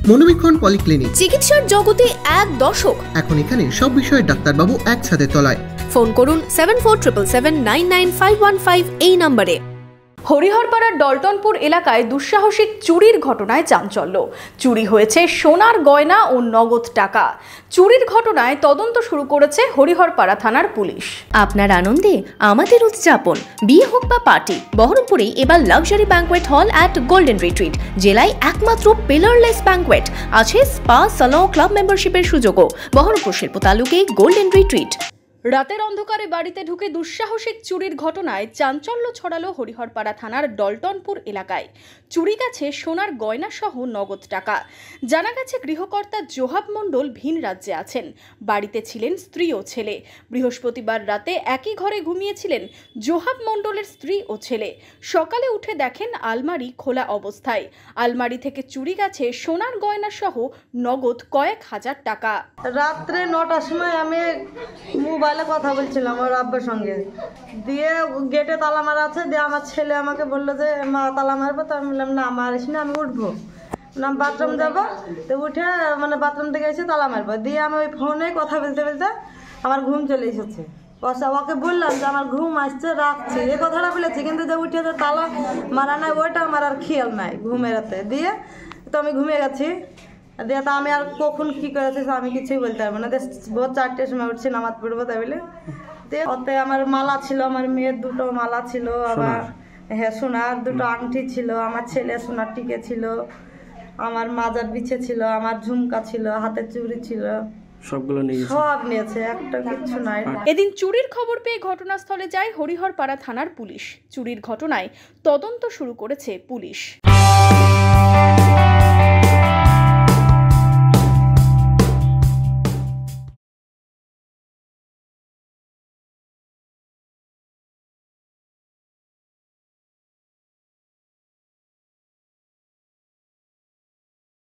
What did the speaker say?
মনোবীক্ষণ polyclinic, চিকিৎসার জগতে এক দশক। এখন এখানে সব বিষয়ে ডাক্তারবাবু একসাথে তলায়। ফোন করুন 7477799515 এই নম্বরে। হরিহরপাড়ার ডলটনপুর এলাকায় দুঃসাহসিক চুরির ঘটনায় চাঞ্চল্য। চুরি হয়েছে সোনার গয়না ও নগদ টাকা। চুরির ঘটনায় তদন্ত শুরু করেছে হরিহরপাড়া থানার পুলিশ। আপনার আনন্দে আমাদের উদযাপন। বিয়ে হোক বা পার্টি, বহরমপুরে এবার luxury banquet hall at golden retreat. জেলায় একমাত্র পিলারলেস ব্যাঙ্কোয়েট। আছে স্পা, সালন, ক্লাব মেম্বারশিপের সুযোগও। বহরমপুর শিল্প তালুকে গোল্ডেন রিট্রিট। রাতের অন্ধকারে বাড়িতে ঢুকে দুঃসাহসিক চুরির ঘটনায় চাঞ্চল্য ছড়ালো হরিহরপাড়া থানার ডলটনপুর এলাকায়। চুরি গেছে সোনার গয়না সহ নগদ টাকা। জানা গেছে গৃহকর্তা জোহাব মণ্ডল ভিন রাজ্যে আছেন। বাড়িতে ছিলেন স্ত্রী ও ছেলে। বৃহস্পতিবার রাতে একই ঘরে ঘুমিয়েছিলেন জোহাব মণ্ডলের স্ত্রী ও ছেলে। সকালে উঠে দেখেন আলমারি খোলা অবস্থায়। আলমারি থেকে চুরি গেছে সোনার গয়না সহ নগদ কয়েক হাজার টাকা। রাত্রে 9টার সময় আমি মোবাইলে কথা বলছিলাম ওর আব্বার সঙ্গে, দিয়ে গেটে তালা মারা আছে। দিয়ে আমার ছেলে আমাকে বললো যে মা তালা মারবো, তো আমি বললাম না মারিস না, আমি উঠবো না, বাথরুম যাবো। তো উঠে বাথরুম থেকে এসে তালা মারবো। দিয়ে আমি ওই ফোনে কথা বলতে বলতে আমার ঘুম চলে এসেছে। ওকে বললাম যে আমার ঘুম আসছে, রাখছি, এই কথাটা বলেছি, কিন্তু যে উঠে যে তালা মারা নাই ওইটা আমার আর খেয়াল নাই ঘুমের রাতে। দিয়ে তো আমি ঘুমিয়ে গেছি। দিয়ে তা আমি আর কখন কি করেছি আমি কিছুই বলতে পারবো না। ভোর 4টের সময় উঠছি নামাজ পড়বো তাই বলে। দিয়ে ওতে আমার মালা ছিল, আমার মেয়ের 2টো মালা ছিল, আবার হ্যাঁ সোনার 2টো আংটি ছিল, আমার ছেলে সোনার টিকে ছিল, আমার মাজার বিছে ছিল, আমার ঝুমকা ছিল, হাতের চুড়ি ছিল, সব নিয়েছে, একটা কিছু নাই। এদিন চুরির খবর পেয়ে ঘটনাস্থলে যায় হরিহরপাড়া থানার পুলিশ। চুরির ঘটনায় তদন্ত শুরু করেছে পুলিশ।